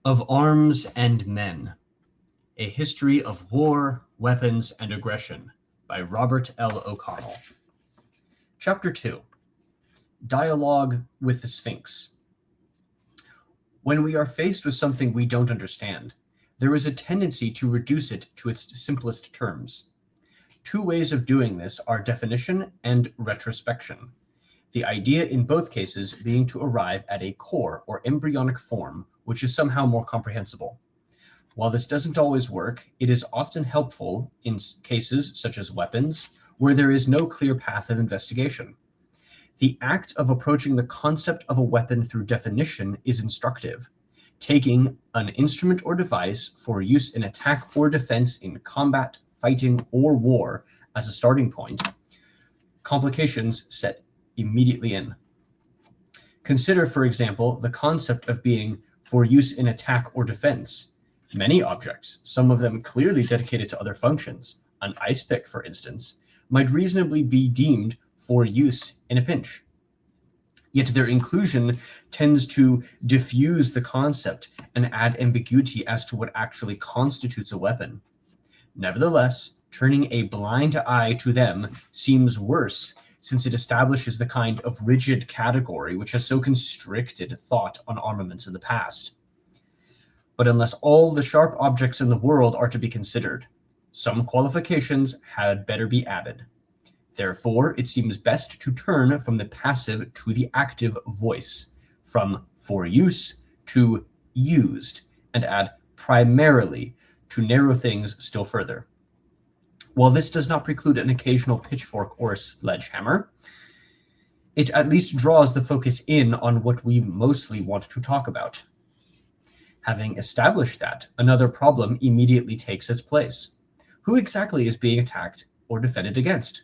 Of Arms and Men, A History of War, Weapons, and Aggression by Robert L. O'Connell. Chapter 2, Dialogue with the Sphinx. When we are faced with something we don't understand, there is a tendency to reduce it to its simplest terms. Two ways of doing this are definition and retrospection, the idea in both cases being to arrive at a core or embryonic form which is somehow more comprehensible. While this doesn't always work, it is often helpful in cases such as weapons, where there is no clear path of investigation. The act of approaching the concept of a weapon through definition is instructive. Taking an instrument or device for use in attack or defense in combat, fighting, or war as a starting point, complications set immediately in. Consider, for example, the concept of being for use in attack or defense. Many objects, some of them clearly dedicated to other functions, an ice pick, for instance, might reasonably be deemed for use in a pinch. Yet their inclusion tends to diffuse the concept and add ambiguity as to what actually constitutes a weapon. Nevertheless, turning a blind eye to them seems worse, since it establishes the kind of rigid category which has so constricted thought on armaments in the past. But unless all the sharp objects in the world are to be considered, some qualifications had better be added. Therefore, it seems best to turn from the passive to the active voice, from for use to used, and add primarily to narrow things still further. While this does not preclude an occasional pitchfork or a sledgehammer, it at least draws the focus in on what we mostly want to talk about. Having established that, another problem immediately takes its place. Who exactly is being attacked or defended against?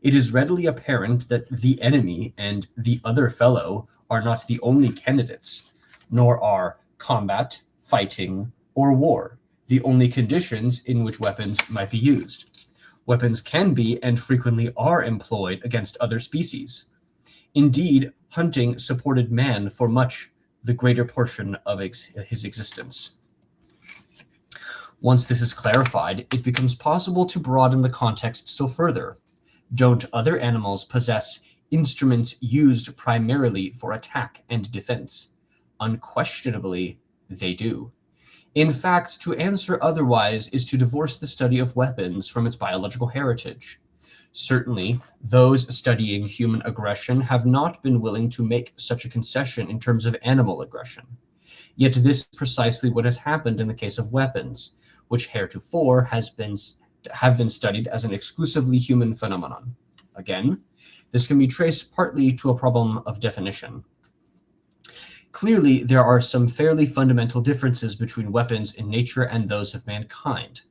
It is readily apparent that the enemy and the other fellow are not the only candidates, nor are combat, fighting, or war the only conditions in which weapons might be used. Weapons can be and frequently are employed against other species. Indeed, hunting supported man for much the greater portion of his existence. Once this is clarified, it becomes possible to broaden the context still further. Don't other animals possess instruments used primarily for attack and defense? Unquestionably, they do. In fact, to answer otherwise is to divorce the study of weapons from its biological heritage. Certainly, those studying human aggression have not been willing to make such a concession in terms of animal aggression. Yet this is precisely what has happened in the case of weapons, which heretofore have been studied as an exclusively human phenomenon. Again, this can be traced partly to a problem of definition. Clearly, there are some fairly fundamental differences between weapons in nature and those of mankind.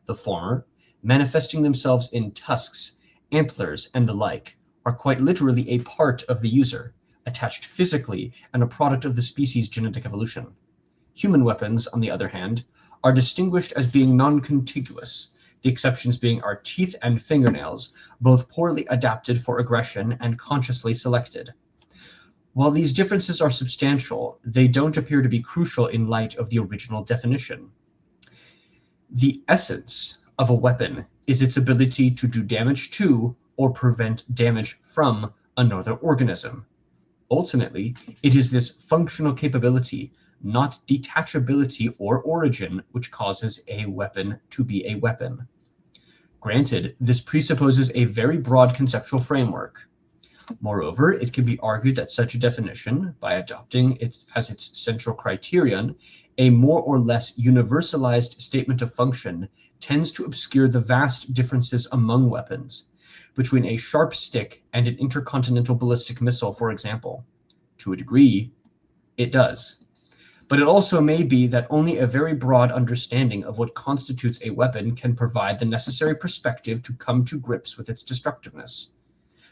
The former, manifesting themselves in tusks, antlers, and the like, are quite literally a part of the user, attached physically and a product of the species' genetic evolution. Human weapons, on the other hand, are distinguished as being non-contiguous, the exceptions being our teeth and fingernails, both poorly adapted for aggression and consciously selected. While these differences are substantial, they don't appear to be crucial in light of the original definition. The essence of a weapon is its ability to do damage to or prevent damage from another organism. Ultimately, it is this functional capability, not detachability or origin, which causes a weapon to be a weapon. Granted, this presupposes a very broad conceptual framework. Moreover, it can be argued that such a definition, by adopting it as its central criterion, a more or less universalized statement of function, tends to obscure the vast differences among weapons, between a sharp stick and an intercontinental ballistic missile, for example. To a degree, it does. But it also may be that only a very broad understanding of what constitutes a weapon can provide the necessary perspective to come to grips with its destructiveness.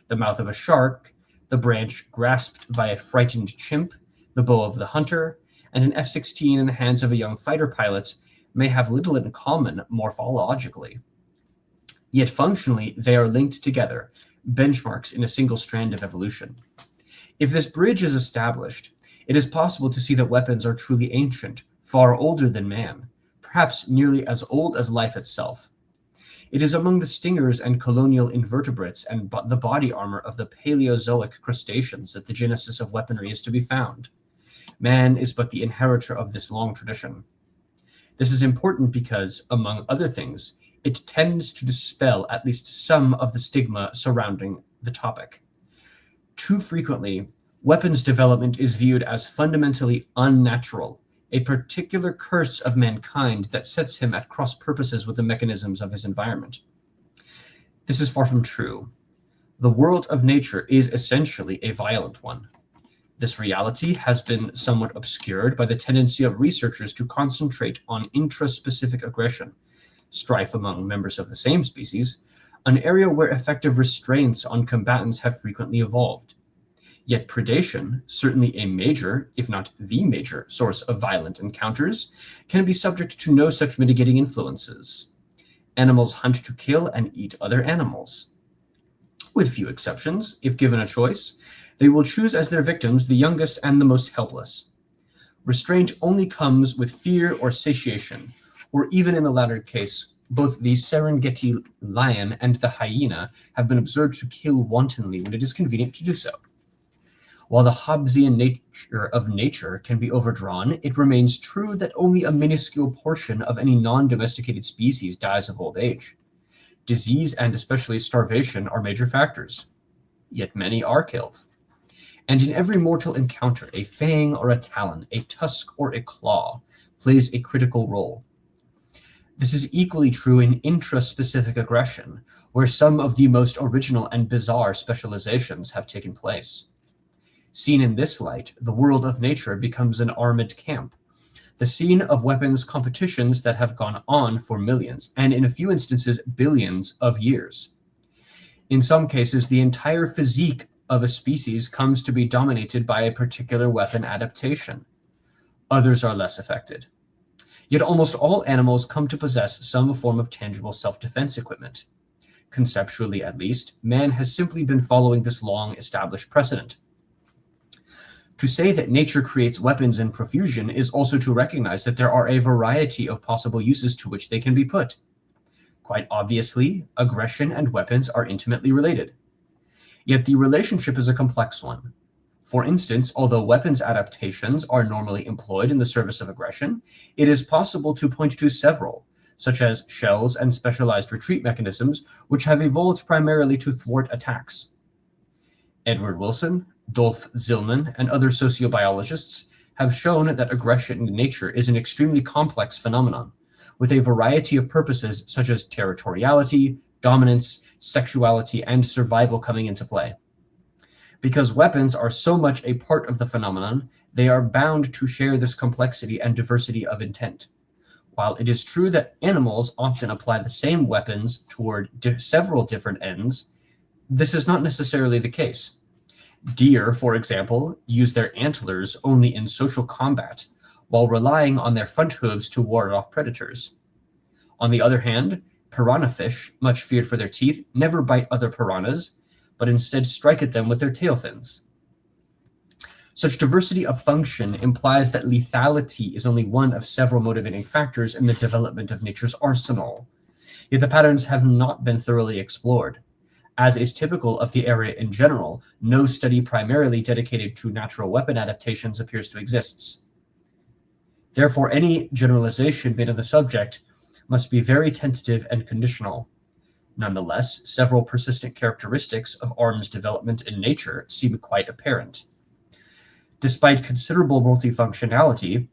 The mouth of a shark, the branch grasped by a frightened chimp, the bow of the hunter, and an F-16 in the hands of a young fighter pilot may have little in common morphologically. Yet functionally, they are linked together, benchmarks in a single strand of evolution. If this bridge is established, it is possible to see that weapons are truly ancient, far older than man, perhaps nearly as old as life itself. It is among the stingers and colonial invertebrates and the body armor of the Paleozoic crustaceans that the genesis of weaponry is to be found. Man is but the inheritor of this long tradition. This is important because, among other things, it tends to dispel at least some of the stigma surrounding the topic. Too frequently, weapons development is viewed as fundamentally unnatural, a particular curse of mankind that sets him at cross purposes with the mechanisms of his environment. This is far from true. The world of nature is essentially a violent one. This reality has been somewhat obscured by the tendency of researchers to concentrate on intraspecific aggression, strife among members of the same species, an area where effective restraints on combatants have frequently evolved. Yet predation, certainly a major, if not the major, source of violent encounters, can be subject to no such mitigating influences. Animals hunt to kill and eat other animals. With few exceptions, if given a choice, they will choose as their victims the youngest and the most helpless. Restraint only comes with fear or satiation, or even in the latter case, both the Serengeti lion and the hyena have been observed to kill wantonly when it is convenient to do so. While the Hobbesian nature of nature can be overdrawn, it remains true that only a minuscule portion of any non-domesticated species dies of old age. Disease and especially starvation are major factors, yet many are killed. And in every mortal encounter, a fang or a talon, a tusk or a claw plays a critical role. This is equally true in intraspecific aggression, where some of the most original and bizarre specializations have taken place. Seen in this light, the world of nature becomes an armored camp, the scene of weapons competitions that have gone on for millions, and in a few instances, billions of years. In some cases, the entire physique of a species comes to be dominated by a particular weapon adaptation. Others are less affected. Yet almost all animals come to possess some form of tangible self-defense equipment. Conceptually, at least, man has simply been following this long-established precedent. To say that nature creates weapons in profusion is also to recognize that there are a variety of possible uses to which they can be put. Quite obviously, aggression and weapons are intimately related. Yet the relationship is a complex one. For instance, although weapons adaptations are normally employed in the service of aggression, it is possible to point to several, such as shells and specialized retreat mechanisms, which have evolved primarily to thwart attacks. Edward Wilson, Dolph Zillman, and other sociobiologists have shown that aggression in nature is an extremely complex phenomenon, with a variety of purposes such as territoriality, dominance, sexuality, and survival coming into play. Because weapons are so much a part of the phenomenon, they are bound to share this complexity and diversity of intent. While it is true that animals often apply the same weapons toward several different ends, this is not necessarily the case. Deer, for example, use their antlers only in social combat, while relying on their front hooves to ward off predators. On the other hand, piranha fish, much feared for their teeth, never bite other piranhas, but instead strike at them with their tail fins. Such diversity of function implies that lethality is only one of several motivating factors in the development of nature's arsenal, yet the patterns have not been thoroughly explored. As is typical of the area in general, no study primarily dedicated to natural weapon adaptations appears to exist. Therefore, any generalization made of the subject must be very tentative and conditional. Nonetheless, several persistent characteristics of arms development in nature seem quite apparent. Despite considerable multifunctionality,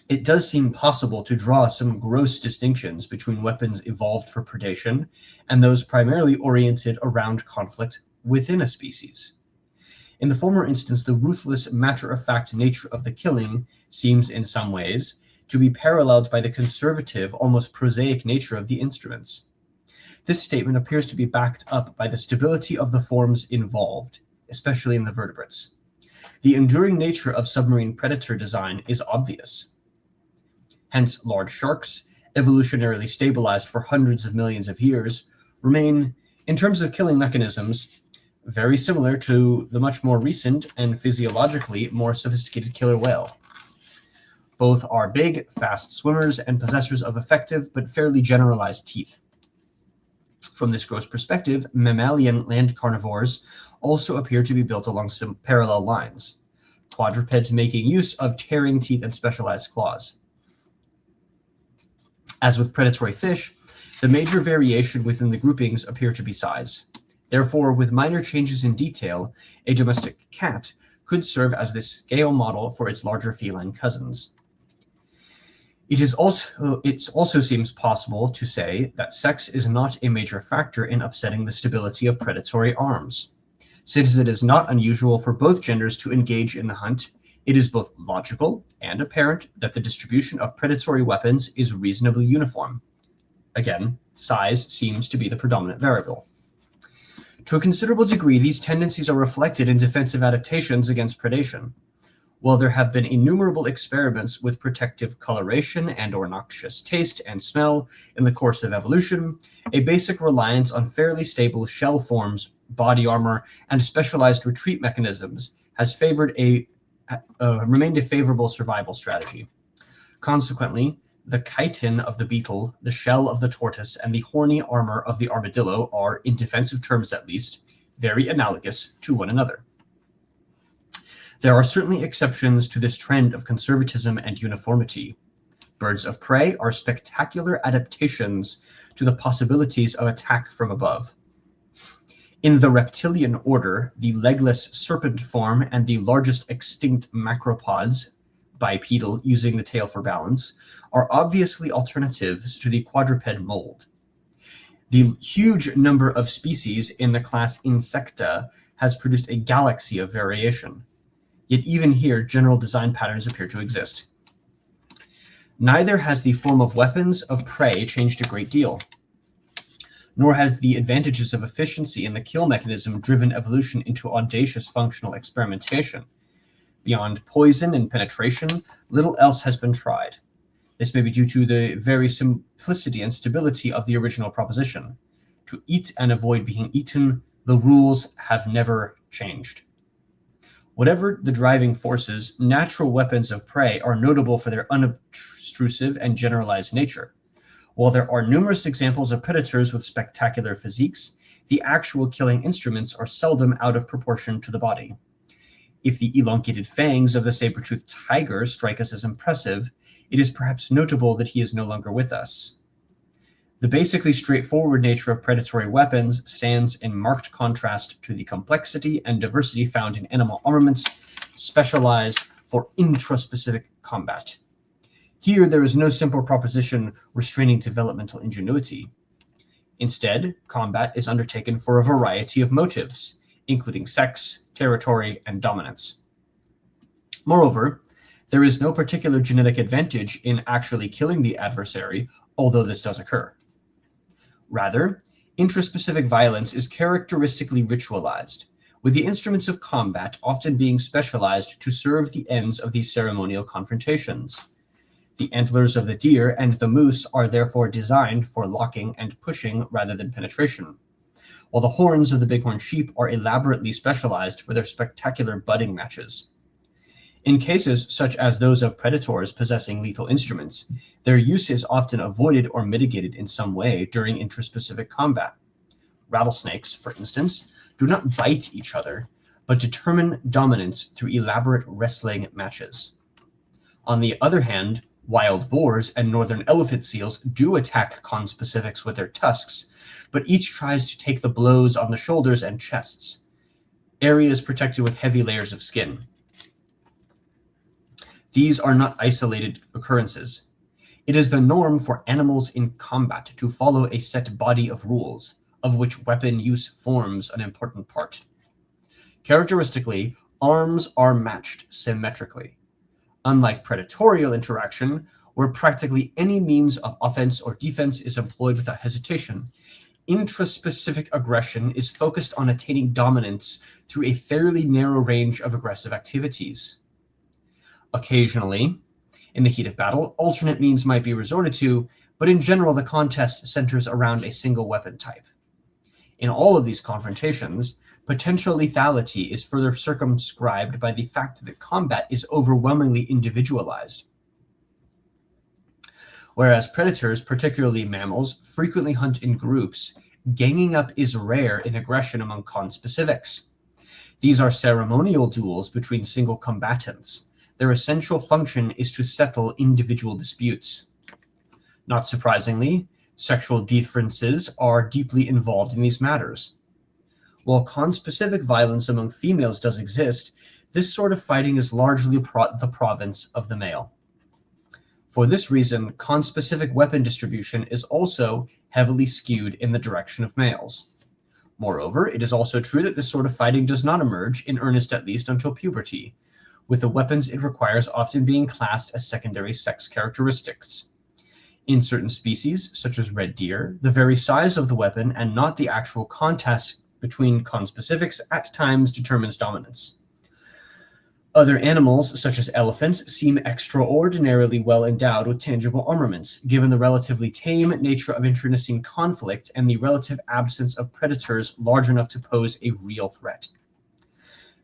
it does seem possible to draw some gross distinctions between weapons evolved for predation and those primarily oriented around conflict within a species. In the former instance, the ruthless, matter-of-fact nature of the killing seems, in some ways, to be paralleled by the conservative, almost prosaic nature of the instruments. This statement appears to be backed up by the stability of the forms involved, especially in the vertebrates. The enduring nature of submarine predator design is obvious. Hence, large sharks, evolutionarily stabilized for hundreds of millions of years, remain, in terms of killing mechanisms, very similar to the much more recent and physiologically more sophisticated killer whale. Both are big, fast swimmers and possessors of effective but fairly generalized teeth. From this gross perspective, mammalian land carnivores also appear to be built along some parallel lines, quadrupeds making use of tearing teeth and specialized claws. As with predatory fish, the major variation within the groupings appear to be size. Therefore, with minor changes in detail, a domestic cat could serve as the scale model for its larger feline cousins. It also seems possible to say that sex is not a major factor in upsetting the stability of predatory arms. Since it is not unusual for both genders to engage in the hunt, it is both logical and apparent that the distribution of predatory weapons is reasonably uniform. Again, size seems to be the predominant variable. To a considerable degree, these tendencies are reflected in defensive adaptations against predation. While there have been innumerable experiments with protective coloration and/or noxious taste and smell in the course of evolution, a basic reliance on fairly stable shell forms, body armor, and specialized retreat mechanisms has remained a favorable survival strategy. Consequently, the chitin of the beetle, the shell of the tortoise, and the horny armor of the armadillo are, in defensive terms at least, very analogous to one another. There are certainly exceptions to this trend of conservatism and uniformity. Birds of prey are spectacular adaptations to the possibilities of attack from above. In the reptilian order, the legless serpent form and the largest extinct macropods, bipedal using the tail for balance, are obviously alternatives to the quadruped mold. The huge number of species in the class Insecta has produced a galaxy of variation. Yet even here, general design patterns appear to exist. Neither has the form of weapons of prey changed a great deal, nor have the advantages of efficiency in the kill mechanism driven evolution into audacious functional experimentation. Beyond poison and penetration, little else has been tried. This may be due to the very simplicity and stability of the original proposition. To eat and avoid being eaten, the rules have never changed. Whatever the driving forces, natural weapons of prey are notable for their unobtrusive and generalized nature. While there are numerous examples of predators with spectacular physiques, the actual killing instruments are seldom out of proportion to the body. If the elongated fangs of the saber-toothed tiger strike us as impressive, it is perhaps notable that he is no longer with us. The basically straightforward nature of predatory weapons stands in marked contrast to the complexity and diversity found in animal armaments specialized for intraspecific combat. Here, there is no simple proposition restraining developmental ingenuity. Instead, combat is undertaken for a variety of motives, including sex, territory, and dominance. Moreover, there is no particular genetic advantage in actually killing the adversary, although this does occur. Rather, intraspecific violence is characteristically ritualized, with the instruments of combat often being specialized to serve the ends of these ceremonial confrontations. The antlers of the deer and the moose are therefore designed for locking and pushing rather than penetration, while the horns of the bighorn sheep are elaborately specialized for their spectacular butting matches. In cases such as those of predators possessing lethal instruments, their use is often avoided or mitigated in some way during intraspecific combat. Rattlesnakes, for instance, do not bite each other, but determine dominance through elaborate wrestling matches. On the other hand, wild boars and northern elephant seals do attack conspecifics with their tusks, but each tries to take the blows on the shoulders and chests, areas protected with heavy layers of skin. These are not isolated occurrences. It is the norm for animals in combat to follow a set body of rules, of which weapon use forms an important part. Characteristically, arms are matched symmetrically. Unlike predatorial interaction, where practically any means of offense or defense is employed without hesitation, intraspecific aggression is focused on attaining dominance through a fairly narrow range of aggressive activities. Occasionally, in the heat of battle, alternate means might be resorted to, but in general the contest centers around a single weapon type. In all of these confrontations, potential lethality is further circumscribed by the fact that combat is overwhelmingly individualized. Whereas predators, particularly mammals, frequently hunt in groups, ganging up is rare in aggression among conspecifics. These are ceremonial duels between single combatants. Their essential function is to settle individual disputes. Not surprisingly, sexual differences are deeply involved in these matters. While conspecific violence among females does exist, this sort of fighting is largely the province of the male. For this reason, conspecific weapon distribution is also heavily skewed in the direction of males. Moreover, it is also true that this sort of fighting does not emerge, in earnest at least, until puberty, with the weapons it requires often being classed as secondary sex characteristics. In certain species, such as red deer, the very size of the weapon and not the actual contest between conspecifics at times determines dominance. Other animals, such as elephants, seem extraordinarily well endowed with tangible armaments, given the relatively tame nature of internecine conflict and the relative absence of predators large enough to pose a real threat.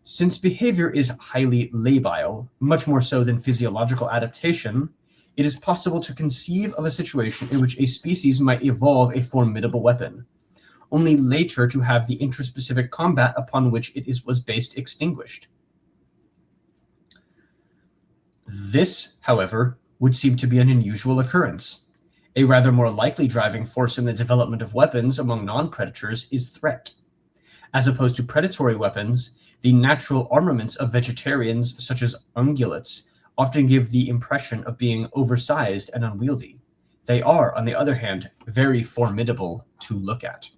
Since behavior is highly labile, much more so than physiological adaptation, it is possible to conceive of a situation in which a species might evolve a formidable weapon, only later to have the intraspecific combat upon which it was based extinguished. This, however, would seem to be an unusual occurrence. A rather more likely driving force in the development of weapons among non-predators is threat. As opposed to predatory weapons, the natural armaments of vegetarians, such as ungulates, often give the impression of being oversized and unwieldy. They are, on the other hand, very formidable to look at.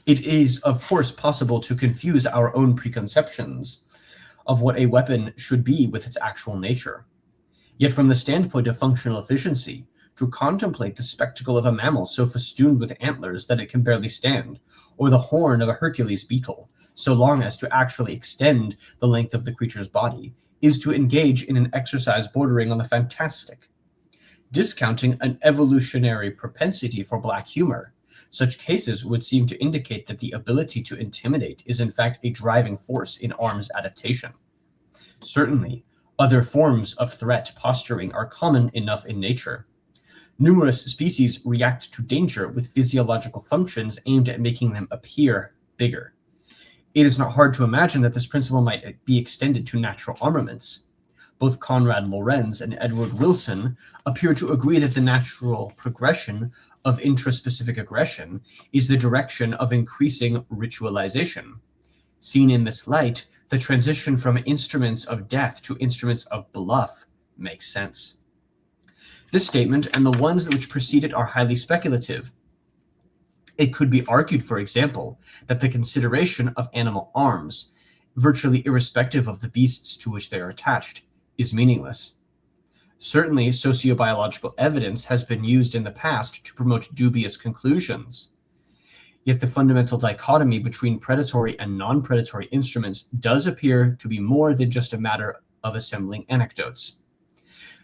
It is, of course, possible to confuse our own preconceptions of what a weapon should be with its actual nature. Yet from the standpoint of functional efficiency, to contemplate the spectacle of a mammal so festooned with antlers that it can barely stand, or the horn of a Hercules beetle, so long as to actually extend the length of the creature's body, is to engage in an exercise bordering on the fantastic. Discounting an evolutionary propensity for black humor, such cases would seem to indicate that the ability to intimidate is in fact a driving force in arms adaptation. Certainly, other forms of threat posturing are common enough in nature. Numerous species react to danger with physiological functions aimed at making them appear bigger. It is not hard to imagine that this principle might be extended to natural armaments. Both Conrad Lorenz and Edward Wilson appear to agree that the natural progression of intraspecific aggression is the direction of increasing ritualization. Seen in this light, the transition from instruments of death to instruments of bluff makes sense. This statement and the ones which precede it are highly speculative. It could be argued, for example, that the consideration of animal arms, virtually irrespective of the beasts to which they are attached, is meaningless. Certainly, sociobiological evidence has been used in the past to promote dubious conclusions. Yet the fundamental dichotomy between predatory and non-predatory instruments does appear to be more than just a matter of assembling anecdotes.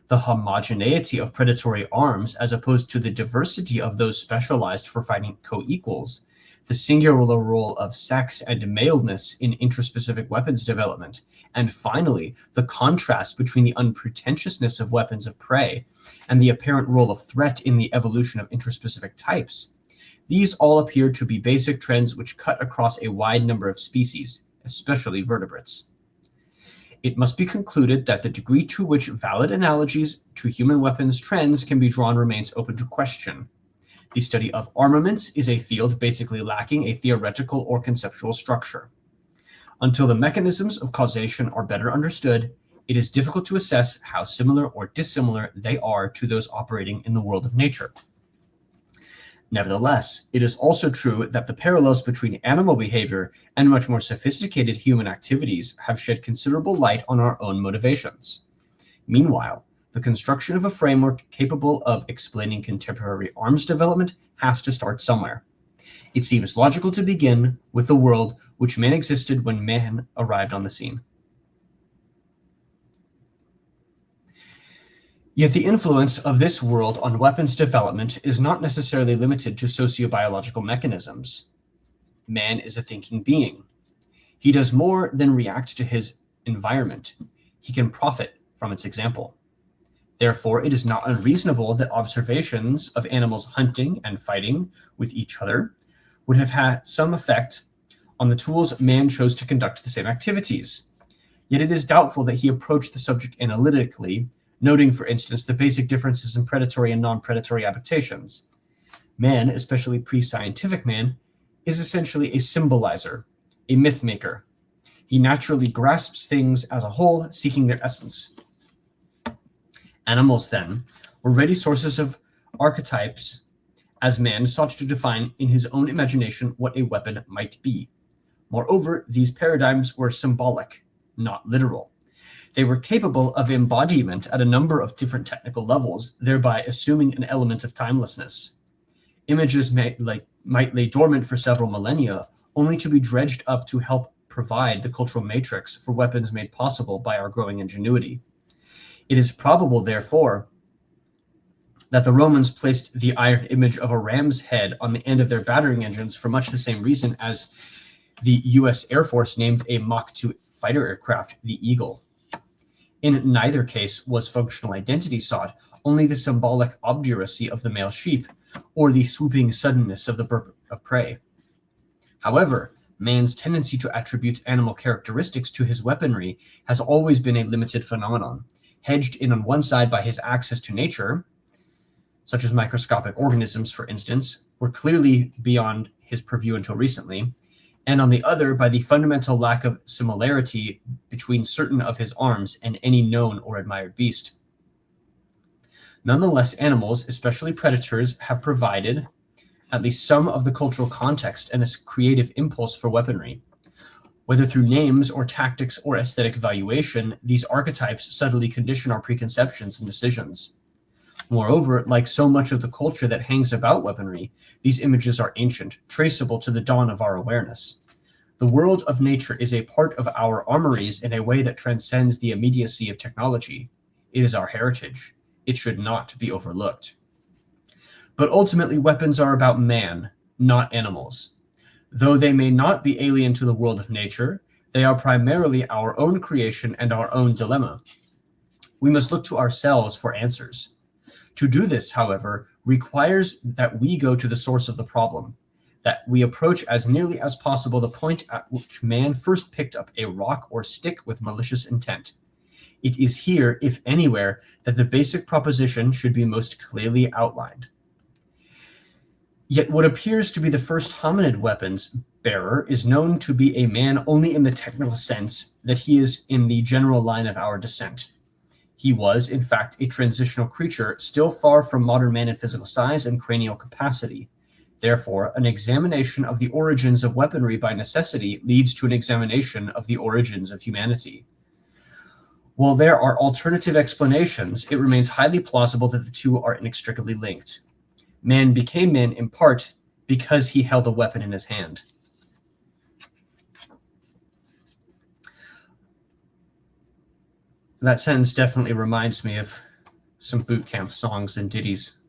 The homogeneity of predatory arms, as opposed to the diversity of those specialized for fighting co-equals, the singular role of sex and maleness in intraspecific weapons development, and finally, the contrast between the unpretentiousness of weapons of prey and the apparent role of threat in the evolution of intraspecific types. These all appear to be basic trends which cut across a wide number of species, especially vertebrates. It must be concluded that the degree to which valid analogies to human weapons trends can be drawn remains open to question. The study of armaments is a field basically lacking a theoretical or conceptual structure. Until the mechanisms of causation are better understood, it is difficult to assess how similar or dissimilar they are to those operating in the world of nature. Nevertheless, it is also true that the parallels between animal behavior and much more sophisticated human activities have shed considerable light on our own motivations. Meanwhile, the construction of a framework capable of explaining contemporary arms development has to start somewhere. It seems logical to begin with the world which man existed when man arrived on the scene. Yet the influence of this world on weapons development is not necessarily limited to sociobiological mechanisms. Man is a thinking being. He does more than react to his environment. he can profit from its example. Therefore, it is not unreasonable that observations of animals hunting and fighting with each other would have had some effect on the tools man chose to conduct the same activities. Yet it is doubtful that he approached the subject analytically, noting, for instance, the basic differences in predatory and non-predatory adaptations. Man, especially pre-scientific man, is essentially a symbolizer, a myth maker. He naturally grasps things as a whole, seeking their essence. Animals, then, were ready sources of archetypes as man sought to define in his own imagination what a weapon might be. Moreover, these paradigms were symbolic, not literal. They were capable of embodiment at a number of different technical levels, thereby assuming an element of timelessness. Images might lay dormant for several millennia, only to be dredged up to help provide the cultural matrix for weapons made possible by our growing ingenuity. It is probable, therefore, that the Romans placed the iron image of a ram's head on the end of their battering engines for much the same reason as the U.S. Air Force named a Mach 2 fighter aircraft the Eagle. In neither case was functional identity sought, only the symbolic obduracy of the male sheep, or the swooping suddenness of the bird of prey. However, man's tendency to attribute animal characteristics to his weaponry has always been a limited phenomenon, hedged in on one side by his access to nature, such as microscopic organisms, for instance, were clearly beyond his purview until recently, and on the other by the fundamental lack of similarity between certain of his arms and any known or admired beast. Nonetheless, animals, especially predators, have provided at least some of the cultural context and a creative impulse for weaponry. Whether through names or tactics or aesthetic valuation, these archetypes subtly condition our preconceptions and decisions. Moreover, like so much of the culture that hangs about weaponry, these images are ancient, traceable to the dawn of our awareness. The world of nature is a part of our armories in a way that transcends the immediacy of technology. It is our heritage. It should not be overlooked. But ultimately, weapons are about man, not animals. Though they may not be alien to the world of nature, they are primarily our own creation and our own dilemma. We must look to ourselves for answers. To do this, however, requires that we go to the source of the problem, that we approach as nearly as possible the point at which man first picked up a rock or stick with malicious intent. It is here, if anywhere, that the basic proposition should be most clearly outlined. Yet what appears to be the first hominid weapons bearer is known to be a man only in the technical sense that he is in the general line of our descent. He was, in fact, a transitional creature, still far from modern man in physical size and cranial capacity. Therefore, an examination of the origins of weaponry by necessity leads to an examination of the origins of humanity. While there are alternative explanations, it remains highly plausible that the two are inextricably linked. Man became man in part because he held a weapon in his hand. That sentence definitely reminds me of some boot camp songs and ditties.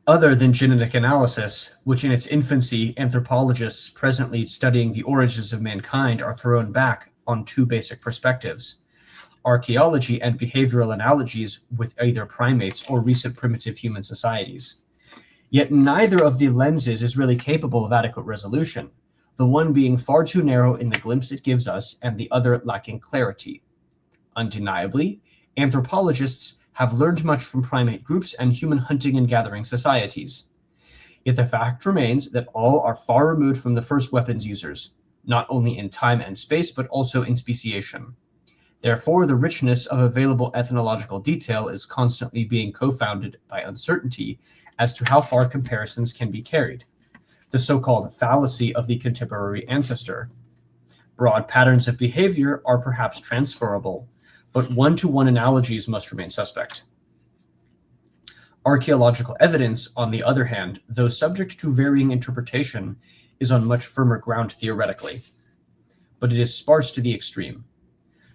Other than genetic analysis, which in its infancy anthropologists presently studying the origins of mankind are thrown back on two basic perspectives: archaeology and behavioral analogies with either primates or recent primitive human societies. Yet neither of the lenses is really capable of adequate resolution, the one being far too narrow in the glimpse it gives us and the other lacking clarity. Undeniably, anthropologists have learned much from primate groups and human hunting and gathering societies. Yet the fact remains that all are far removed from the first weapons users, not only in time and space, but also in speciation. Therefore, the richness of available ethnological detail is constantly being confounded by uncertainty as to how far comparisons can be carried. The so-called fallacy of the contemporary ancestor. Broad patterns of behavior are perhaps transferable, but one-to-one analogies must remain suspect. Archaeological evidence, on the other hand, though subject to varying interpretation, is on much firmer ground theoretically. But it is sparse to the extreme.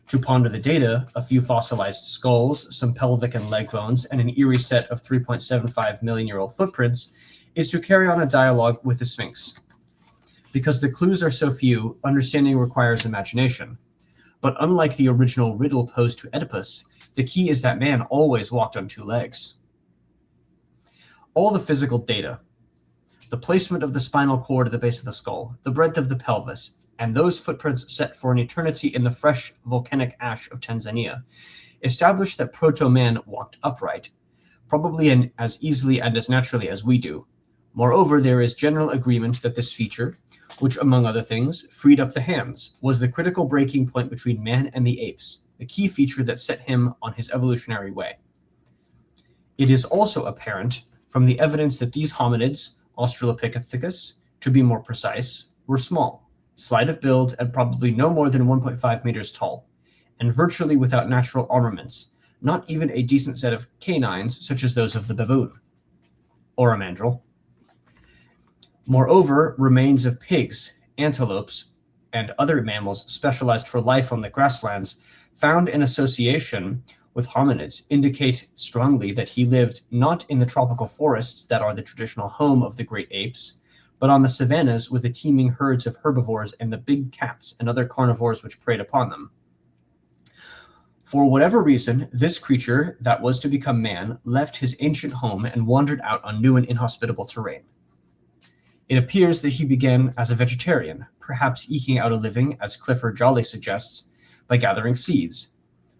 To ponder the data, a few fossilized skulls, some pelvic and leg bones, and an eerie set of 3.75 million-year-old footprints is to carry on a dialogue with the Sphinx. Because the clues are so few, understanding requires imagination. But unlike the original riddle posed to Oedipus, the key is that man always walked on two legs. All the physical data, the placement of the spinal cord at the base of the skull, the breadth of the pelvis, and those footprints set for an eternity in the fresh volcanic ash of Tanzania, establish that proto-man walked upright, probably as easily and as naturally as we do. Moreover, there is general agreement that this feature, which, among other things, freed up the hands, was the critical breaking point between man and the apes, the key feature that set him on his evolutionary way. It is also apparent from the evidence that these hominids, Australopithecus, to be more precise, were small, slight of build, and probably no more than 1.5 meters tall, and virtually without natural armaments, not even a decent set of canines such as those of the baboon, or a mandrill. Moreover, remains of pigs, antelopes, and other mammals specialized for life on the grasslands found in association with hominids indicate strongly that he lived not in the tropical forests that are the traditional home of the great apes, but on the savannas with the teeming herds of herbivores and the big cats and other carnivores which preyed upon them. For whatever reason, this creature that was to become man left his ancient home and wandered out on new and inhospitable terrain. It appears that he began as a vegetarian, perhaps eking out a living, as Clifford Jolly suggests, by gathering seeds,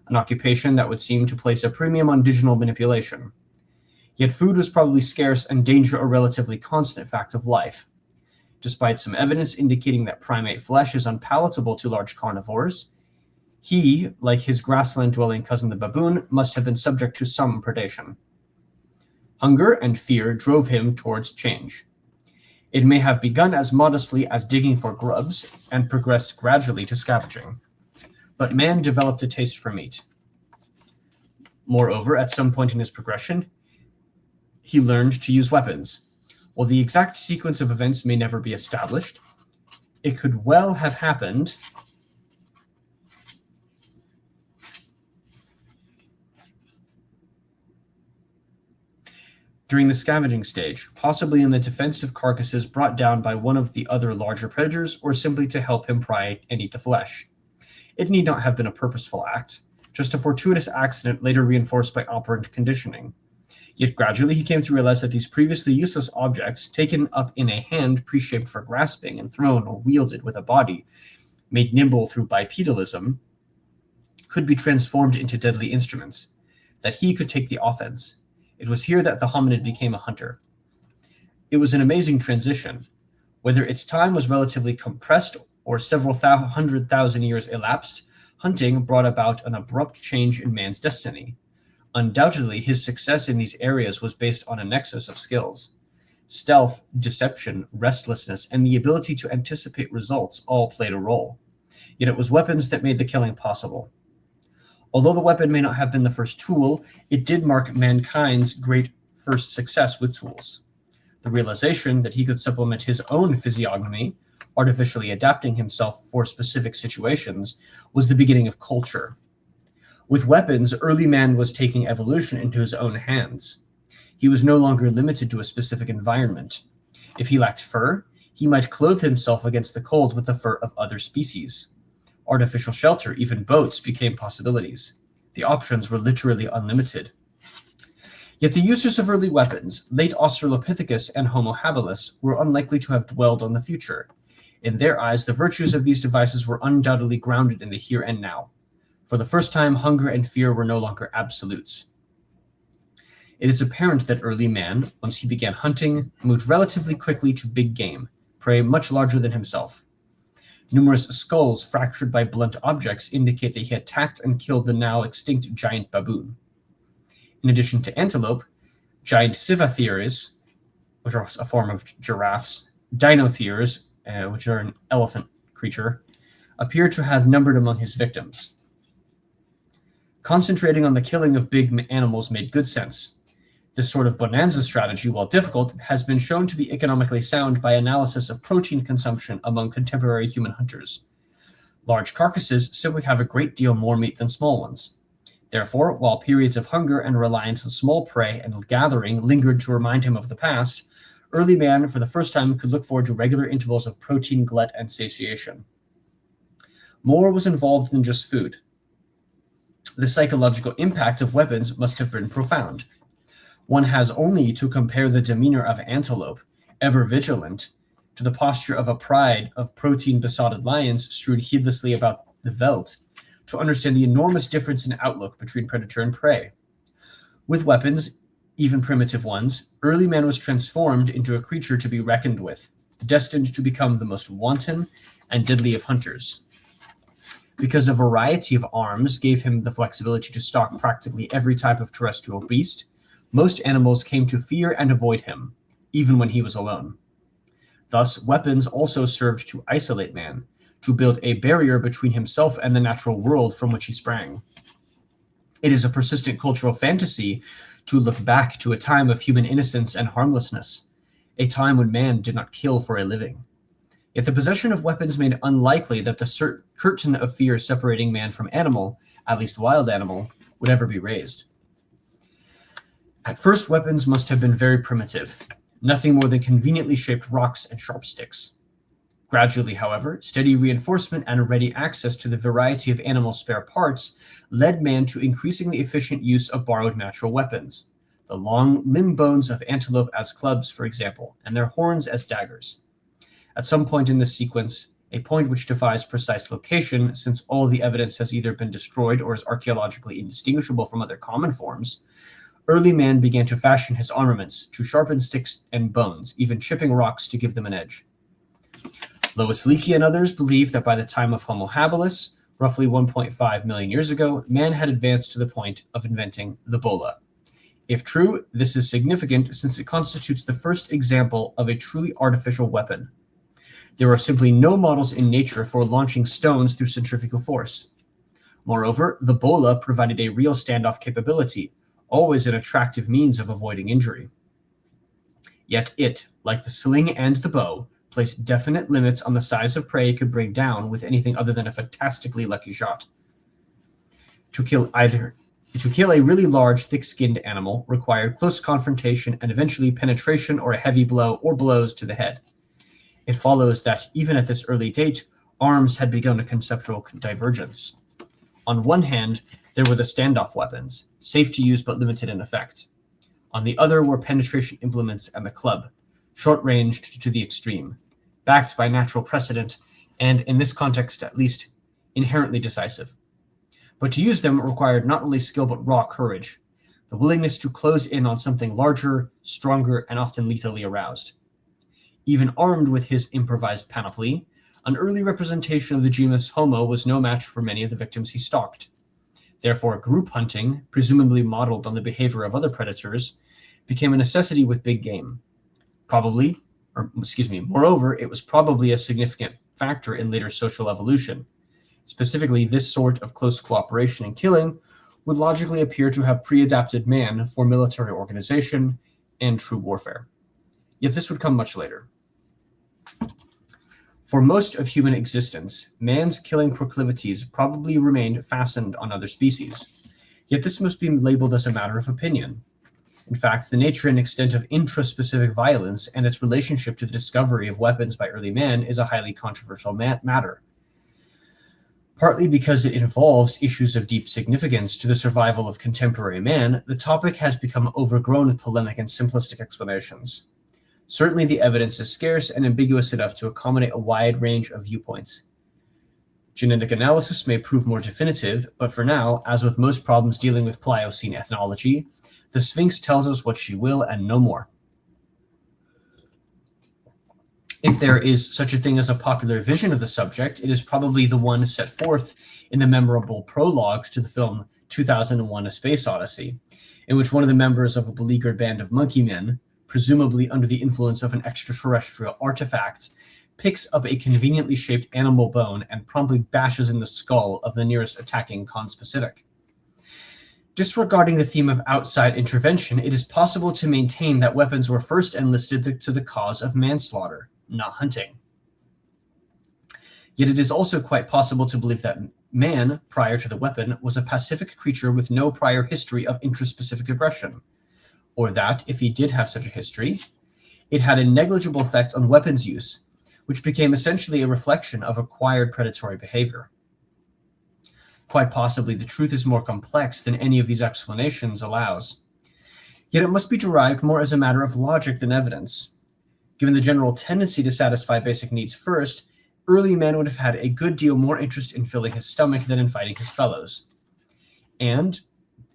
an occupation that would seem to place a premium on digital manipulation. Yet food was probably scarce and danger a relatively constant fact of life. Despite some evidence indicating that primate flesh is unpalatable to large carnivores, he, like his grassland-dwelling cousin the baboon, must have been subject to some predation. Hunger and fear drove him towards change. It may have begun as modestly as digging for grubs and progressed gradually to scavenging. But man developed a taste for meat. Moreover, at some point in his progression, he learned to use weapons. While the exact sequence of events may never be established, it could well have happened during the scavenging stage, possibly in the defense of carcasses brought down by one of the other larger predators, or simply to help him pry and eat the flesh. It need not have been a purposeful act, just a fortuitous accident later reinforced by operant conditioning. Yet gradually he came to realize that these previously useless objects, taken up in a hand pre-shaped for grasping and thrown or wielded with a body, made nimble through bipedalism, could be transformed into deadly instruments, that he could take the offense. It was here that the hominid became a hunter. It was an amazing transition. Whether its time was relatively compressed or several 100,000 years elapsed, hunting brought about an abrupt change in man's destiny. Undoubtedly, his success in these areas was based on a nexus of skills. Stealth, deception, restlessness, and the ability to anticipate results all played a role. Yet it was weapons that made the killing possible. Although the weapon may not have been the first tool, it did mark mankind's great first success with tools. The realization that he could supplement his own physiognomy, artificially adapting himself for specific situations, was the beginning of culture. With weapons, early man was taking evolution into his own hands. He was no longer limited to a specific environment. If he lacked fur, he might clothe himself against the cold with the fur of other species. Artificial shelter, even boats, became possibilities. The options were literally unlimited. Yet the users of early weapons, late Australopithecus and Homo habilis, were unlikely to have dwelled on the future. In their eyes, the virtues of these devices were undoubtedly grounded in the here and now. For the first time, hunger and fear were no longer absolutes. It is apparent that early man, once he began hunting, moved relatively quickly to big game, prey much larger than himself. Numerous skulls fractured by blunt objects indicate that he attacked and killed the now extinct giant baboon. In addition to antelope, giant civethares, which are a form of giraffes, dinotheres, which are an elephant creature, appear to have numbered among his victims. Concentrating on the killing of big animals made good sense. This sort of bonanza strategy, while difficult, has been shown to be economically sound by analysis of protein consumption among contemporary human hunters. Large carcasses simply have a great deal more meat than small ones. Therefore, while periods of hunger and reliance on small prey and gathering lingered to remind him of the past, early man, for the first time, could look forward to regular intervals of protein glut and satiation. More was involved than just food. The psychological impact of weapons must have been profound. One has only to compare the demeanor of antelope, ever vigilant, to the posture of a pride of protein-besotted lions strewed heedlessly about the veldt, to understand the enormous difference in outlook between predator and prey. With weapons, even primitive ones, early man was transformed into a creature to be reckoned with, destined to become the most wanton and deadly of hunters. Because a variety of arms gave him the flexibility to stalk practically every type of terrestrial beast, most animals came to fear and avoid him, even when he was alone. Thus, weapons also served to isolate man, to build a barrier between himself and the natural world from which he sprang. It is a persistent cultural fantasy to look back to a time of human innocence and harmlessness, a time when man did not kill for a living. Yet the possession of weapons made unlikely that the curtain of fear separating man from animal, at least wild animal, would ever be raised. At first, weapons must have been very primitive, nothing more than conveniently shaped rocks and sharp sticks. Gradually, however, steady reinforcement and ready access to the variety of animal spare parts led man to increasingly efficient use of borrowed natural weapons, the long limb bones of antelope as clubs, for example, and their horns as daggers. At some point in this sequence, a point which defies precise location, since all the evidence has either been destroyed or is archaeologically indistinguishable from other common forms, early man began to fashion his armaments, to sharpen sticks and bones, even chipping rocks to give them an edge. Lois Leakey and others believe that by the time of Homo habilis, roughly 1.5 million years ago, man had advanced to the point of inventing the bola. If true, this is significant since it constitutes the first example of a truly artificial weapon. There are simply no models in nature for launching stones through centrifugal force. Moreover, the bola provided a real standoff capability, always an attractive means of avoiding injury. Yet it, like the sling and the bow, placed definite limits on the size of prey it could bring down with anything other than a fantastically lucky shot. To kill a really large, thick-skinned animal required close confrontation and eventually penetration or a heavy blow or blows to the head. It follows that even at this early date, arms had begun a conceptual divergence. On one hand, there were the standoff weapons, safe to use but limited in effect. On the other were penetration implements and the club, short-ranged to the extreme, backed by natural precedent, and in this context at least, inherently decisive. But to use them required not only skill but raw courage, the willingness to close in on something larger, stronger, and often lethally aroused. Even armed with his improvised panoply, an early representation of the genus Homo was no match for many of the victims he stalked. Therefore, group hunting, presumably modeled on the behavior of other predators, became a necessity with big game. Moreover, it was probably a significant factor in later social evolution. Specifically, this sort of close cooperation in killing would logically appear to have pre-adapted man for military organization and true warfare. Yet this would come much later. For most of human existence, man's killing proclivities probably remained fastened on other species. Yet this must be labeled as a matter of opinion. In fact, the nature and extent of intraspecific violence and its relationship to the discovery of weapons by early man is a highly controversial matter. Partly because it involves issues of deep significance to the survival of contemporary man, the topic has become overgrown with polemic and simplistic explanations. Certainly the evidence is scarce and ambiguous enough to accommodate a wide range of viewpoints. Genetic analysis may prove more definitive, but for now, as with most problems dealing with Pliocene ethnology, the Sphinx tells us what she will and no more. If there is such a thing as a popular vision of the subject, it is probably the one set forth in the memorable prologue to the film 2001: A Space Odyssey, in which one of the members of a beleaguered band of monkey men, presumably under the influence of an extraterrestrial artifact, picks up a conveniently shaped animal bone and promptly bashes in the skull of the nearest attacking conspecific. Disregarding the theme of outside intervention, it is possible to maintain that weapons were first enlisted to the cause of manslaughter, not hunting. Yet it is also quite possible to believe that man, prior to the weapon, was a pacific creature with no prior history of intraspecific aggression, or that, if he did have such a history, it had a negligible effect on weapons use, which became essentially a reflection of acquired predatory behavior. Quite possibly, the truth is more complex than any of these explanations allows. Yet it must be derived more as a matter of logic than evidence. Given the general tendency to satisfy basic needs first, early man would have had a good deal more interest in filling his stomach than in fighting his fellows. And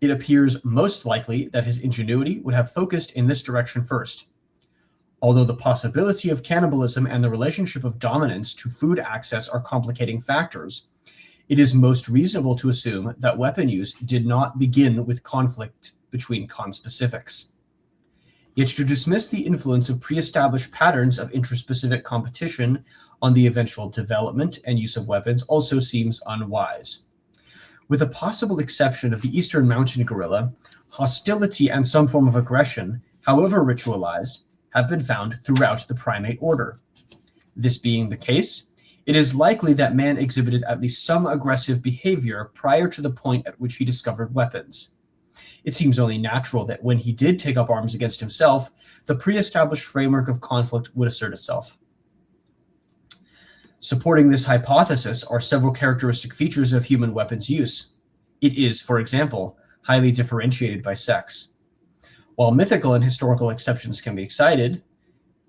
it appears most likely that his ingenuity would have focused in this direction first. Although the possibility of cannibalism and the relationship of dominance to food access are complicating factors, it is most reasonable to assume that weapon use did not begin with conflict between conspecifics. Yet to dismiss the influence of pre-established patterns of intraspecific competition on the eventual development and use of weapons also seems unwise. With a possible exception of the eastern mountain gorilla, hostility and some form of aggression, however ritualized, have been found throughout the primate order. This being the case, it is likely that man exhibited at least some aggressive behavior prior to the point at which he discovered weapons. It seems only natural that when he did take up arms against himself, the pre-established framework of conflict would assert itself. Supporting this hypothesis are several characteristic features of human weapons use. It is, for example, highly differentiated by sex. While mythical and historical exceptions can be cited,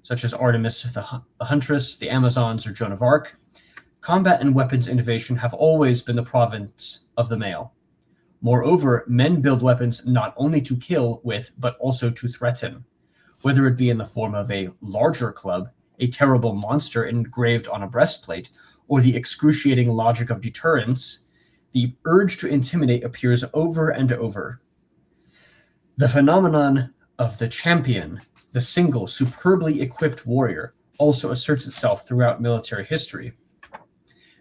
such as Artemis the Huntress, the Amazons, or Joan of Arc, combat and weapons innovation have always been the province of the male. Moreover, men build weapons not only to kill with, but also to threaten, whether it be in the form of a larger club, a terrible monster engraved on a breastplate, or the excruciating logic of deterrence. The urge to intimidate appears over and over. The phenomenon of the champion, the single, superbly equipped warrior, also asserts itself throughout military history.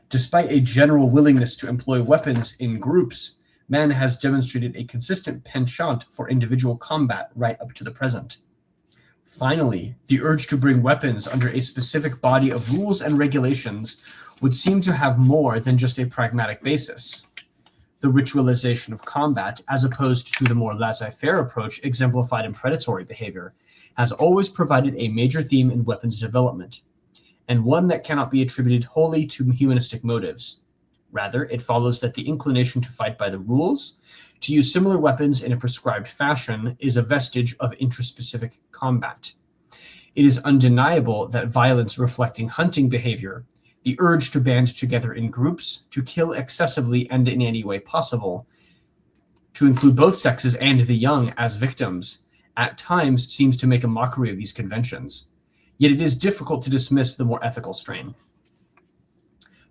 Despite a general willingness to employ weapons in groups, man has demonstrated a consistent penchant for individual combat right up to the present. Finally, the urge to bring weapons under a specific body of rules and regulations would seem to have more than just a pragmatic basis. The ritualization of combat, as opposed to the more laissez-faire approach exemplified in predatory behavior, has always provided a major theme in weapons development, and one that cannot be attributed wholly to humanistic motives. Rather, it follows that the inclination to fight by the rules, to use similar weapons in a prescribed fashion, is a vestige of intraspecific combat. It is undeniable that violence reflecting hunting behavior, the urge to band together in groups, to kill excessively and in any way possible, to include both sexes and the young as victims, at times seems to make a mockery of these conventions. Yet it is difficult to dismiss the more ethical strain.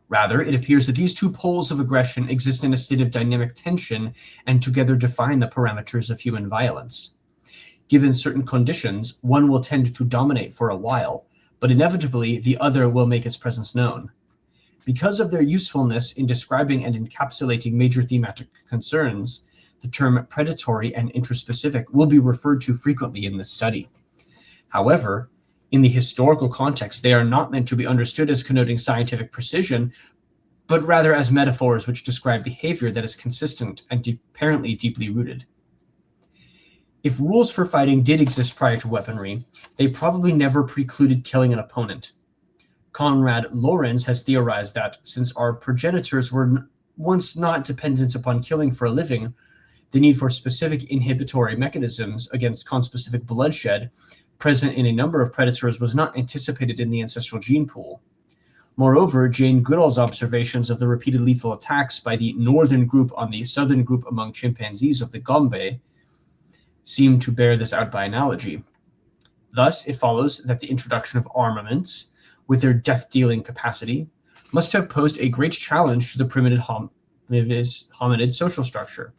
Rather, it appears that these two poles of aggression exist in a state of dynamic tension and together define the parameters of human violence. Given certain conditions, one will tend to dominate for a while, but inevitably the other will make its presence known. Because of their usefulness in describing and encapsulating major thematic concerns, the term predatory and intraspecific will be referred to frequently in this study. However, in the historical context, they are not meant to be understood as connoting scientific precision, but rather as metaphors which describe behavior that is consistent and apparently deeply rooted. If rules for fighting did exist prior to weaponry, they probably never precluded killing an opponent. Konrad Lorenz has theorized that since our progenitors were once not dependent upon killing for a living, the need for specific inhibitory mechanisms against conspecific bloodshed present in a number of predators was not anticipated in the ancestral gene pool. Moreover, Jane Goodall's observations of the repeated lethal attacks by the northern group on the southern group among chimpanzees of the Gombe seem to bear this out by analogy. Thus, it follows that the introduction of armaments, with their death-dealing capacity, must have posed a great challenge to the primitive hominid social structure.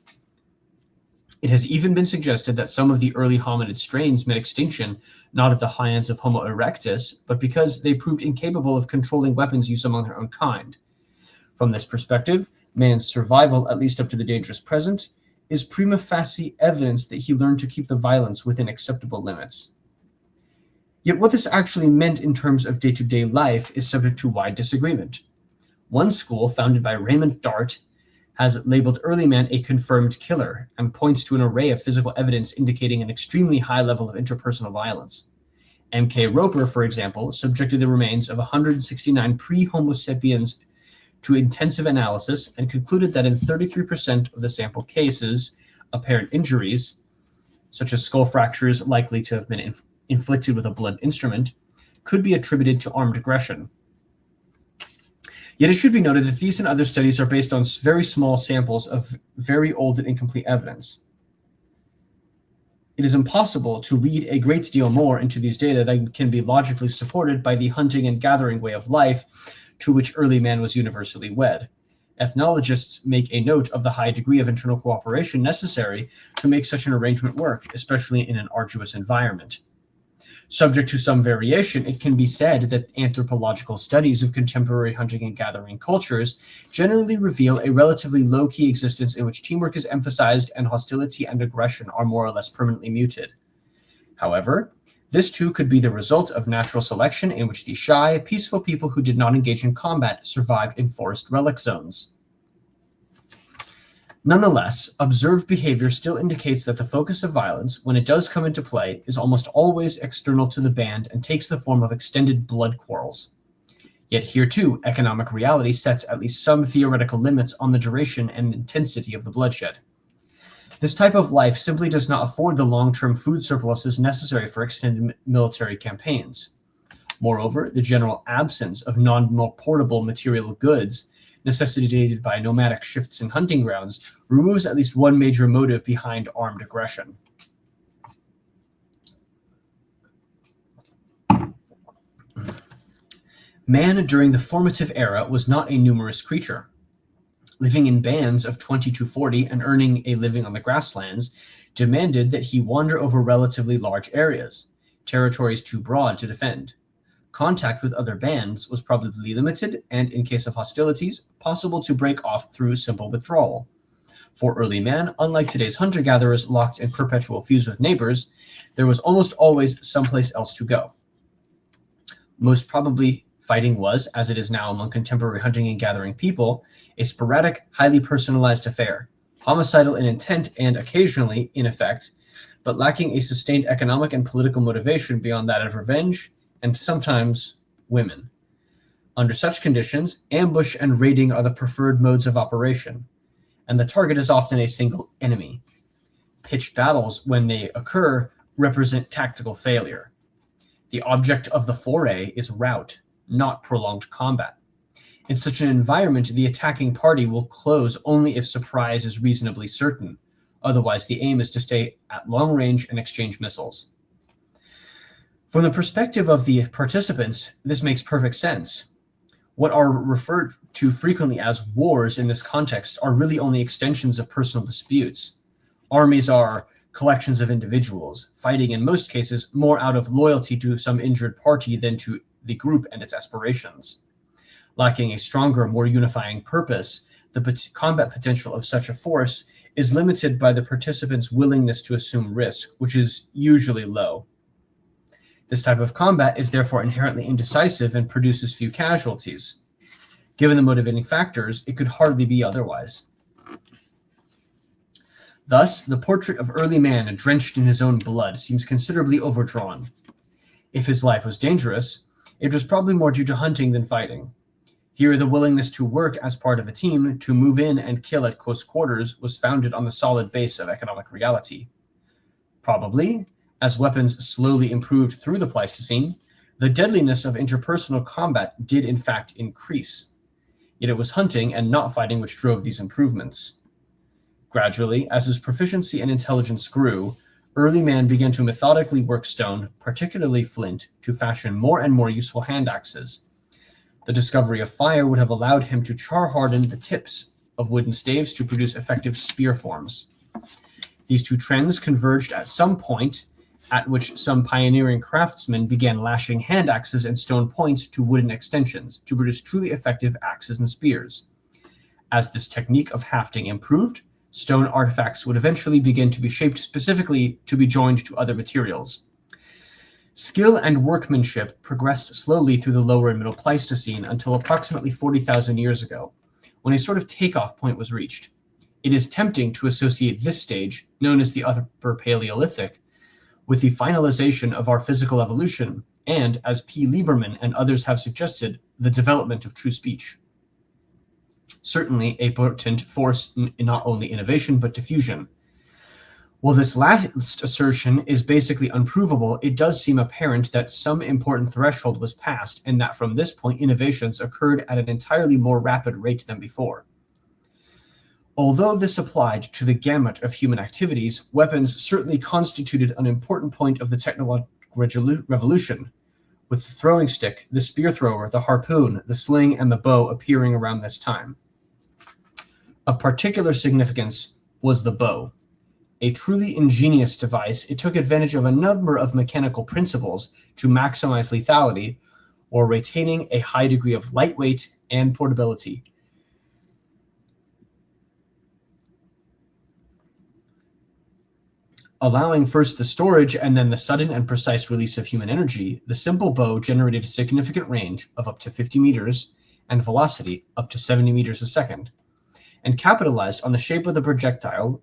It has even been suggested that some of the early hominid strains met extinction not at the hands of Homo erectus, but because they proved incapable of controlling weapons use among their own kind. From this perspective, man's survival, at least up to the dangerous present, is prima facie evidence that he learned to keep the violence within acceptable limits. Yet what this actually meant in terms of day-to-day life is subject to wide disagreement. One school, founded by Raymond Dart, has labeled early man a confirmed killer and points to an array of physical evidence indicating an extremely high level of interpersonal violence. M.K. Roper, for example, subjected the remains of 169 pre-Homo sapiens to intensive analysis and concluded that in 33% of the sample cases, apparent injuries, such as skull fractures likely to have been inflicted with a blunt instrument, could be attributed to armed aggression. Yet it should be noted that these and other studies are based on very small samples of very old and incomplete evidence. It is impossible to read a great deal more into these data than can be logically supported by the hunting and gathering way of life to which early man was universally wed. Ethnologists make a note of the high degree of internal cooperation necessary to make such an arrangement work, especially in an arduous environment. Subject to some variation, it can be said that anthropological studies of contemporary hunting and gathering cultures generally reveal a relatively low-key existence in which teamwork is emphasized and hostility and aggression are more or less permanently muted. However, this too could be the result of natural selection in which the shy, peaceful people who did not engage in combat survived in forest relic zones. Nonetheless, observed behavior still indicates that the focus of violence, when it does come into play, is almost always external to the band and takes the form of extended blood quarrels. Yet here too, economic reality sets at least some theoretical limits on the duration and intensity of the bloodshed. This type of life simply does not afford the long-term food surpluses necessary for extended military campaigns. Moreover, the general absence of non-portable material goods necessitated by nomadic shifts in hunting grounds, removes at least one major motive behind armed aggression. Man during the formative era was not a numerous creature. Living in bands of 20 to 40 and earning a living on the grasslands demanded that he wander over relatively large areas, territories too broad to defend. Contact with other bands was probably limited and, in case of hostilities, possible to break off through simple withdrawal. For early man, unlike today's hunter-gatherers locked in perpetual feuds with neighbors, there was almost always someplace else to go. Most probably, fighting was, as it is now among contemporary hunting and gathering people, a sporadic, highly personalized affair, homicidal in intent and occasionally in effect, but lacking a sustained economic and political motivation beyond that of revenge, and sometimes women. Under such conditions, ambush and raiding are the preferred modes of operation, and the target is often a single enemy. Pitched battles, when they occur, represent tactical failure. The object of the foray is rout, not prolonged combat. In such an environment, the attacking party will close only if surprise is reasonably certain. Otherwise, the aim is to stay at long range and exchange missiles. From the perspective of the participants, this makes perfect sense. What are referred to frequently as wars in this context are really only extensions of personal disputes. Armies are collections of individuals, fighting in most cases more out of loyalty to some injured party than to the group and its aspirations. Lacking a stronger, more unifying purpose, the combat potential of such a force is limited by the participants' willingness to assume risk, which is usually low. This type of combat is therefore inherently indecisive and produces few casualties. Given the motivating factors, it could hardly be otherwise. Thus, the portrait of early man drenched in his own blood seems considerably overdrawn. If his life was dangerous, it was probably more due to hunting than fighting. Here, the willingness to work as part of a team, to move in and kill at close quarters, was founded on the solid base of economic reality. Probably, as weapons slowly improved through the Pleistocene, the deadliness of interpersonal combat did in fact increase. Yet it was hunting and not fighting which drove these improvements. Gradually, as his proficiency and intelligence grew, early man began to methodically work stone, particularly flint, to fashion more and more useful hand axes. The discovery of fire would have allowed him to char-harden the tips of wooden staves to produce effective spear forms. These two trends converged at some point, at which some pioneering craftsmen began lashing hand axes and stone points to wooden extensions to produce truly effective axes and spears. As this technique of hafting improved, stone artifacts would eventually begin to be shaped specifically to be joined to other materials. Skill and workmanship progressed slowly through the lower and middle Pleistocene until approximately 40,000 years ago, when a sort of takeoff point was reached. It is tempting to associate this stage, known as the Upper Paleolithic, With the finalization of our physical evolution, and, as P. Lieberman and others have suggested, the development of true speech. Certainly a potent force in not only innovation but diffusion. While this last assertion is basically unprovable, it does seem apparent that some important threshold was passed, and that from this point innovations occurred at an entirely more rapid rate than before. Although this applied to the gamut of human activities, weapons certainly constituted an important point of the technological revolution, with the throwing stick, the spear thrower, the harpoon, the sling, and the bow appearing around this time. Of particular significance was the bow. A truly ingenious device, it took advantage of a number of mechanical principles to maximize lethality while retaining a high degree of lightweight and portability. Allowing first the storage and then the sudden and precise release of human energy, the simple bow generated a significant range of up to 50 meters and velocity up to 70 meters a second, and capitalized on the shape of the projectile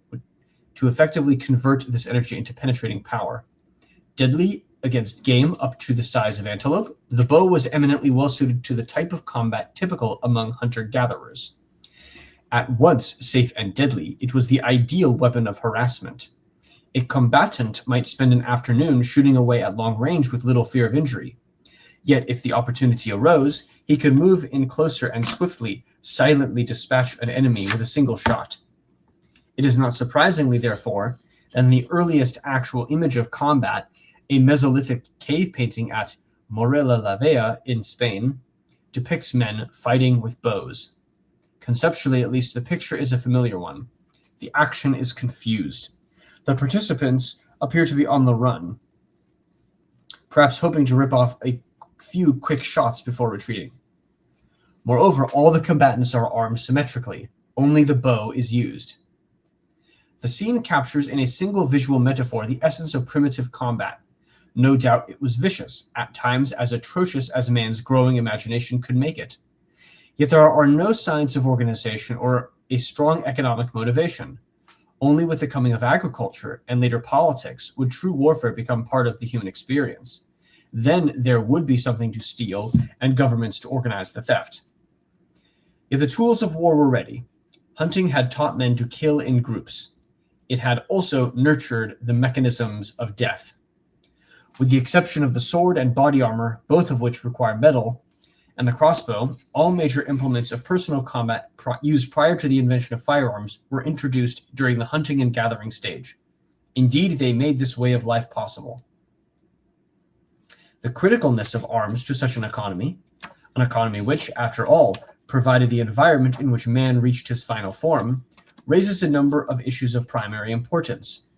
to effectively convert this energy into penetrating power. Deadly against game up to the size of antelope, the bow was eminently well suited to the type of combat typical among hunter-gatherers. At once safe and deadly, it was the ideal weapon of harassment. A combatant might spend an afternoon shooting away at long range with little fear of injury. Yet if the opportunity arose, he could move in closer and swiftly, silently dispatch an enemy with a single shot. It is not surprisingly, therefore, that in the earliest actual image of combat, a Mesolithic cave painting at Morella la Vella in Spain depicts men fighting with bows. Conceptually, at least, the picture is a familiar one. The action is confused. The participants appear to be on the run, perhaps hoping to rip off a few quick shots before retreating. Moreover, all the combatants are armed symmetrically. Only the bow is used. The scene captures in a single visual metaphor the essence of primitive combat. No doubt it was vicious, at times as atrocious as man's growing imagination could make it. Yet there are no signs of organization or a strong economic motivation. Only with the coming of agriculture and later politics would true warfare become part of the human experience. Then there would be something to steal and governments to organize the theft. Yet the tools of war were ready. Hunting had taught men to kill in groups. It had also nurtured the mechanisms of death. With the exception of the sword and body armor, both of which require metal, and the crossbow, all major implements of personal combat used prior to the invention of firearms were introduced during the hunting and gathering stage. Indeed, they made this way of life possible. The criticalness of arms to such an economy which, after all, provided the environment in which man reached his final form, raises a number of issues of primary importance.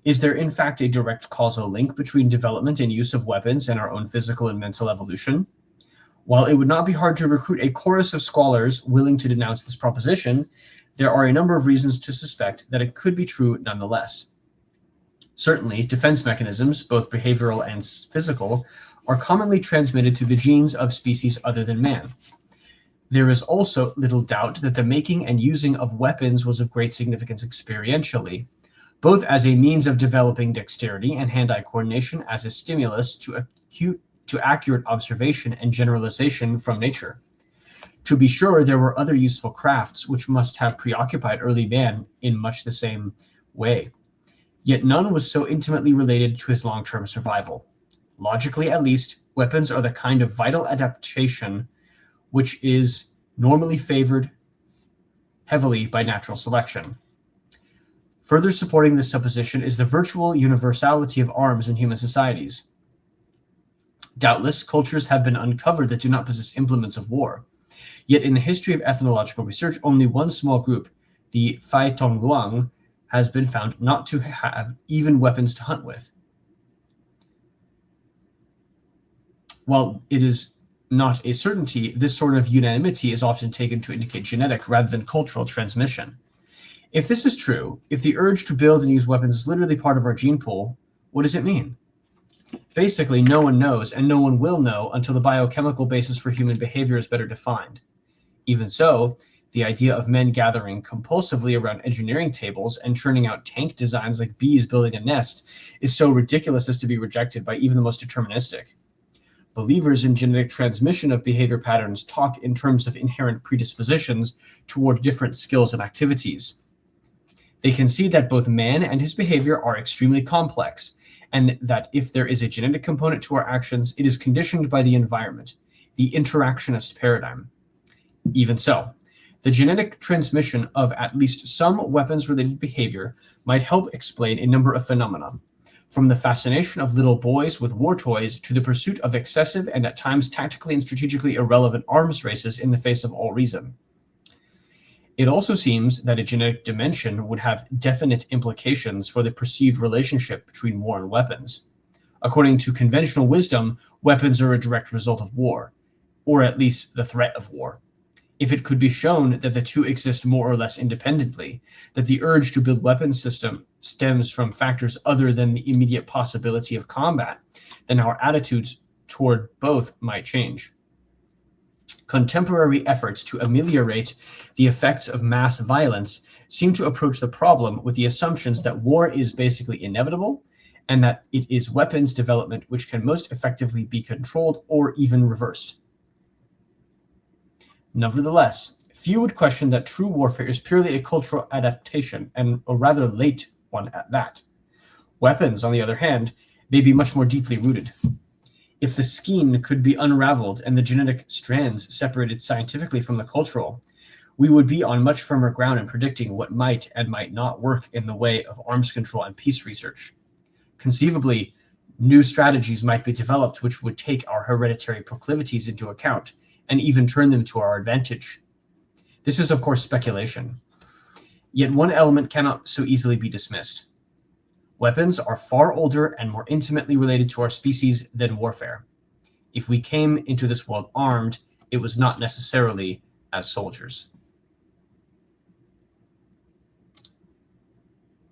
Is there in fact a direct causal link between development and use of weapons and our own physical and mental evolution? While it would not be hard to recruit a chorus of scholars willing to denounce this proposition, there are a number of reasons to suspect that it could be true nonetheless. Certainly, defense mechanisms, both behavioral and physical, are commonly transmitted through the genes of species other than man. There is also little doubt that the making and using of weapons was of great significance experientially, both as a means of developing dexterity and hand-eye coordination as a stimulus to accurate observation and generalization from nature. To be sure, there were other useful crafts which must have preoccupied early man in much the same way. Yet none was so intimately related to his long-term survival. Logically, at least, weapons are the kind of vital adaptation which is normally favored heavily by natural selection. Further supporting this supposition is the virtual universality of arms in human societies. Doubtless, cultures have been uncovered that do not possess implements of war. Yet in the history of ethnological research, only one small group, the Phai Tong Luang, has been found not to have even weapons to hunt with. While it is not a certainty, this sort of unanimity is often taken to indicate genetic rather than cultural transmission. If this is true, if the urge to build and use weapons is literally part of our gene pool, what does it mean? Basically, no one knows, and no one will know until the biochemical basis for human behavior is better defined. Even so, The idea of men gathering compulsively around engineering tables and churning out tank designs like bees building a nest is so ridiculous as to be rejected by even the most deterministic. Believers in genetic transmission of behavior patterns talk in terms of inherent predispositions toward different skills and activities. They concede that both man and his behavior are extremely complex, and that if there is a genetic component to our actions, it is conditioned by the environment, the interactionist paradigm. Even so, the genetic transmission of at least some weapons-related behavior might help explain a number of phenomena, from the fascination of little boys with war toys to the pursuit of excessive and at times tactically and strategically irrelevant arms races in the face of all reason. It also seems that a genetic dimension would have definite implications for the perceived relationship between war and weapons. According to conventional wisdom, weapons are a direct result of war, or at least the threat of war. If it could be shown that the two exist more or less independently, that the urge to build weapons system stems from factors other than the immediate possibility of combat, then our attitudes toward both might change. Contemporary efforts to ameliorate the effects of mass violence seem to approach the problem with the assumptions that war is basically inevitable and that it is weapons development which can most effectively be controlled or even reversed. Nevertheless, few would question that true warfare is purely a cultural adaptation, and a rather late one at that. Weapons, on the other hand, may be much more deeply rooted. If the skein could be unraveled and the genetic strands separated scientifically from the cultural, we would be on much firmer ground in predicting what might and might not work in the way of arms control and peace research. Conceivably, new strategies might be developed which would take our hereditary proclivities into account and even turn them to our advantage. This is, of course, speculation. Yet one element cannot so easily be dismissed. Weapons are far older and more intimately related to our species than warfare. If we came into this world armed, it was not necessarily as soldiers.